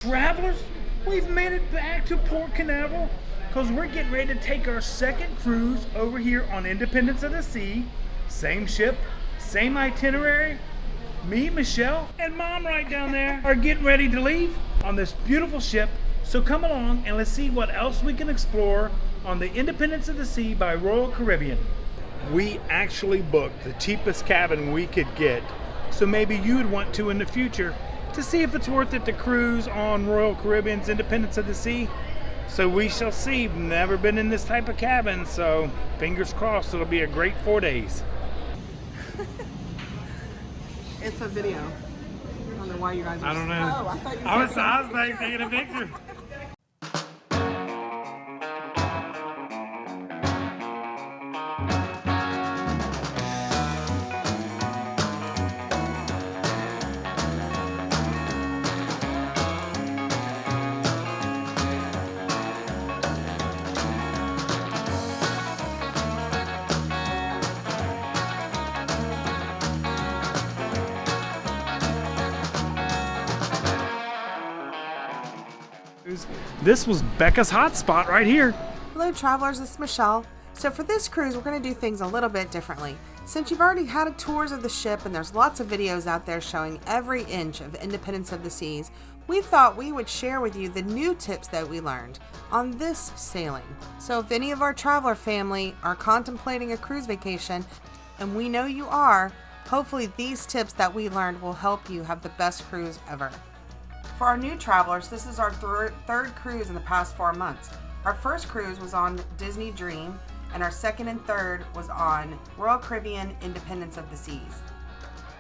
Travelers, we've made it back to Port Canaveral because we're getting ready to take our second cruise over here on Independence of the Sea. Same ship, same itinerary. Me, Michelle, and Mom right down there are getting ready to leave on this beautiful ship. So come along and let's see what else we can explore on the Independence of the Sea by Royal Caribbean. We actually booked the cheapest cabin we could get, so maybe you'd want to in the future to see if it's worth it to cruise on Royal Caribbean's Independence of the Sea. So we shall see. Never been in this type of cabin, so fingers crossed it'll be a great 4 days. It's a video. I don't know why you guys are... I don't know. Oh, I thought you I said was like taking a picture. This was Becca's hotspot right here. Hello travelers, this is Michelle. So for this cruise, we're going to do things a little bit differently. Since you've already had tours of the ship and there's lots of videos out there showing every inch of Independence of the Seas, we thought we would share with you the new tips that we learned on this sailing. So if any of our traveler family are contemplating a cruise vacation, and we know you are, hopefully these tips that we learned will help you have the best cruise ever. For our new travelers, this is our third cruise in the past 4 months. Our first cruise was on Disney Dream, and our second and third was on Royal Caribbean Independence of the Seas.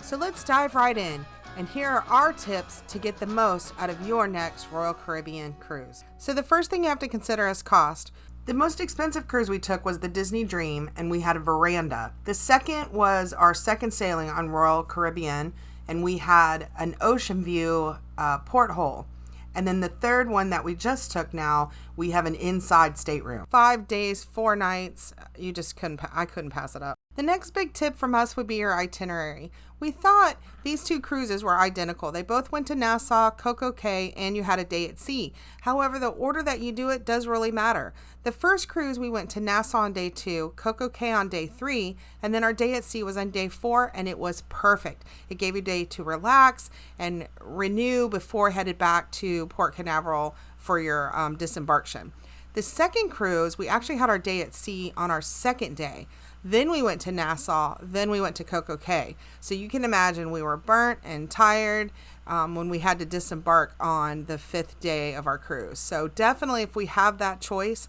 So let's dive right in, and here are our tips to get the most out of your next Royal Caribbean cruise. So the first thing you have to consider is cost. The most expensive cruise we took was the Disney Dream, and we had a veranda. The second was our second sailing on Royal Caribbean, and we had an Oceanview Porthole. And then the third one that we just took now, we have an inside stateroom. 5 days, 4 nights. I couldn't pass it up. The next big tip from us would be your itinerary. We thought these two cruises were identical. They both went to Nassau, Coco Cay, and you had a day at sea. However, the order that you do it does really matter. The first cruise we went to Nassau on day 2, Coco Cay on day 3, and then our day at sea was on day 4, and it was perfect. It gave you a day to relax and renew before headed back to Port Canaveral for your disembarkation. The second cruise, we actually had our day at sea on our second day. Then we went to Nassau, then we went to Coco Cay. So you can imagine we were burnt and tired when we had to disembark on the 5th day of our cruise. So definitely if we have that choice,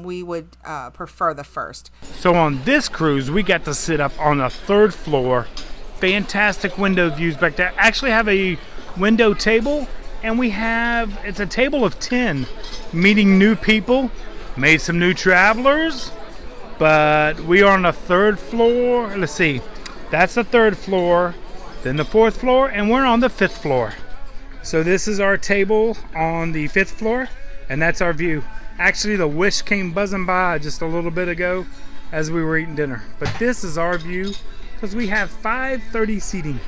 we would prefer the first. So on this cruise, we got to sit up on the 3rd floor. Fantastic window views back there. Actually have a window table, and it's a table of 10, meeting new people, made some new travelers. But we are on the 3rd floor. Let's see. That's the 3rd floor, then the 4th floor, and we're on the 5th floor. So this is our table on the 5th floor, and that's our view. Actually, the Wish came buzzing by just a little bit ago as we were eating dinner. But this is our view because we have 5:30 seating.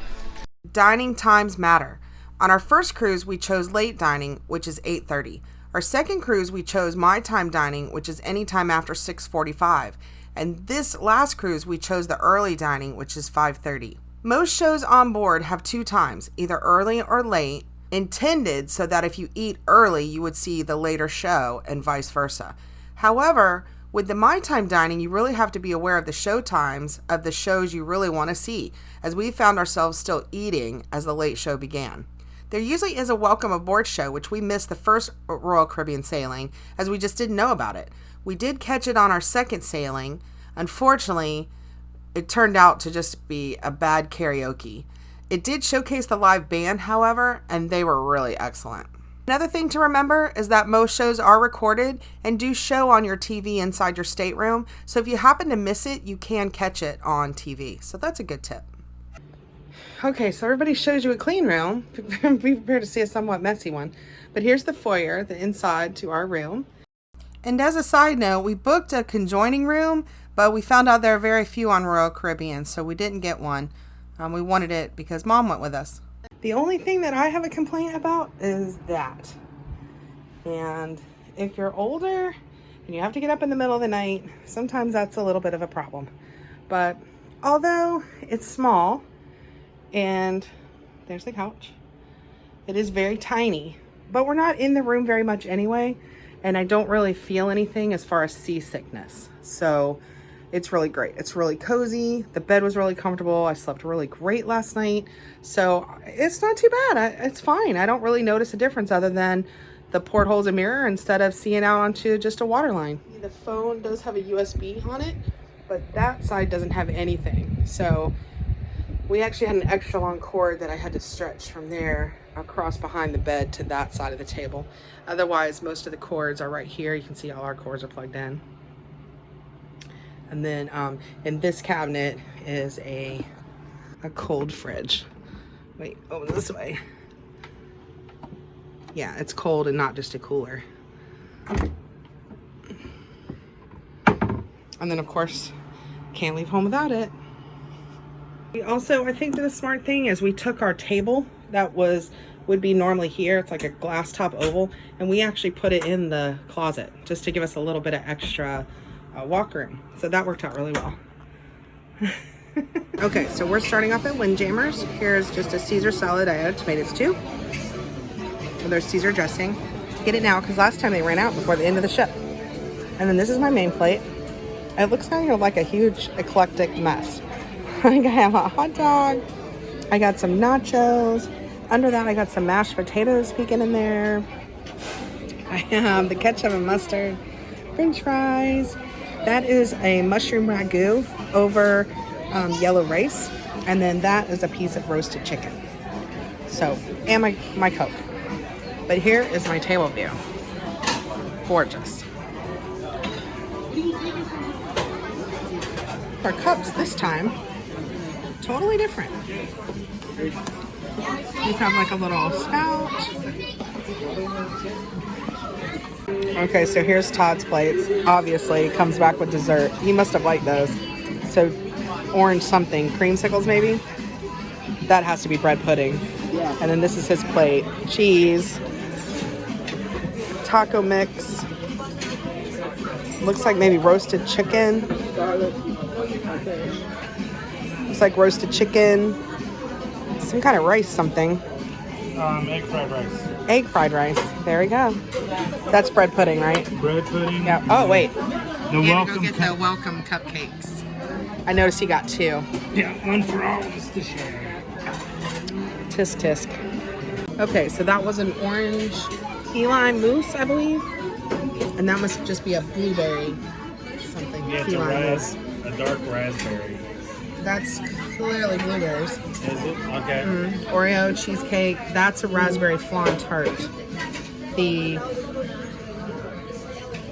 Dining times matter. On our first cruise, we chose late dining, which is 8:30. Our second cruise, we chose my time dining, which is anytime after 6:45. And this last cruise, we chose the early dining, which is 5:30. Most shows on board have 2 times, either early or late, intended so that if you eat early, you would see the later show and vice versa. However, with the my time dining, you really have to be aware of the show times of the shows you really want to see, as we found ourselves still eating as the late show began. There usually is a welcome aboard show, which we missed the first Royal Caribbean sailing, as we just didn't know about it. We did catch it on our second sailing. Unfortunately, it turned out to just be a bad karaoke. It did showcase the live band, however, and they were really excellent. Another thing to remember is that most shows are recorded and do show on your TV inside your stateroom, so if you happen to miss it, you can catch it on TV. So that's a good tip. Okay, so everybody shows you a clean room. Be prepared to see a somewhat messy one. But here's the foyer, the inside to our room. And as a side note, we booked a conjoining room, but we found out there are very few on Royal Caribbean, so we didn't get one. We wanted it because Mom went with us. The only thing that I have a complaint about is that. And if you're older and you have to get up in the middle of the night, sometimes that's a little bit of a problem. But although it's small, and there's the couch, it is very tiny, but we're not in the room very much anyway, and I don't really feel anything as far as seasickness. So it's really great. It's really cozy. The bed was really comfortable. I slept really great last night. So it's not too bad. It's fine. I don't really notice a difference other than the porthole's a mirror instead of seeing out onto just a water line. The phone does have a USB on it, but that side doesn't have anything. So we actually had an extra long cord that I had to stretch from there across behind the bed to that side of the table. Otherwise, most of the cords are right here. You can see all our cords are plugged in. And then in this cabinet is a cold fridge. Wait, over this way. Yeah, it's cold and not just a cooler. And then of course, can't leave home without it. Also, I think that the smart thing is we took our table that would be normally here. It's like a glass top oval, and we actually put it in the closet just to give us a little bit of extra walk room. So that worked out really well. Okay, so we're starting off at Windjammers. Here's just a Caesar salad I added tomatoes to. And there's Caesar dressing. Get it now because last time they ran out before the end of the ship. And then this is my main plate. It looks kind of like a huge eclectic mess. I have a hot dog. I got some nachos. Under that I got some mashed potatoes peeking in there. I have the ketchup and mustard, French fries. That is a mushroom ragu over yellow rice, and then that is a piece of roasted chicken. So, and my Coke. But here is my table view. Gorgeous. Our cups this time, totally different. These have like a little spout. Okay, so here's Todd's plates. Obviously, it comes back with dessert. He must have liked those. So, orange something, creamsicles maybe? That has to be bread pudding. Yeah. And then this is his plate. Cheese. Taco mix. Looks like maybe roasted chicken. Garlic. Looks like roasted chicken. Some kind of rice something. Egg fried rice. Egg fried rice. There we go. That's bread pudding, right? Bread pudding. Yeah. Oh, wait. The welcome go get the welcome cupcakes. I noticed he got 2. Yeah, one for all of us to share. Tisk tisk. Okay, so that was an orange key lime mousse, I believe. And that must just be a blueberry something. Yeah, key lime mousse. A dark raspberry. That's clearly blueberries. Is it? Okay. Oreo cheesecake. That's a raspberry flan tart. The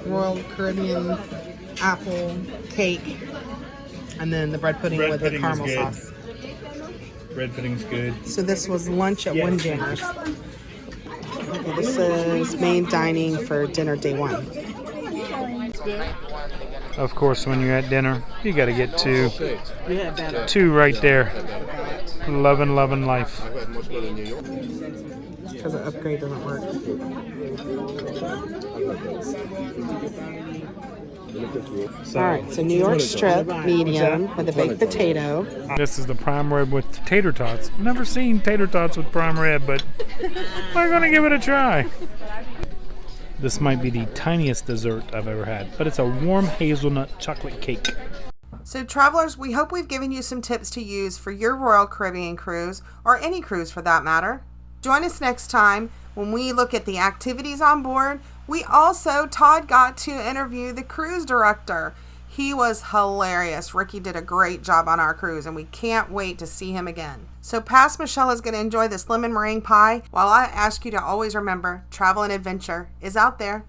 Royal Caribbean apple cake. And then the bread pudding with the caramel sauce. Bread pudding's good. So this was lunch at Windjammers. Okay, this is main dining for dinner day 1. Of course, when you're at dinner, you got to get 2. Yeah, better. 2 right there. Loving life. Because the upgrade doesn't work. Alright, so New York strip, medium, with a baked potato. This is the prime rib with tater tots. Never seen tater tots with prime rib, but we're going to give it a try. This might be the tiniest dessert I've ever had, but it's a warm hazelnut chocolate cake. So travelers, we hope we've given you some tips to use for your Royal Caribbean cruise, or any cruise for that matter. Join us next time when we look at the activities on board. Todd got to interview the cruise director. He was hilarious. Ricky did a great job on our cruise, and we can't wait to see him again. So past Michelle is going to enjoy this lemon meringue pie, while I ask you to always remember, travel and adventure is out there.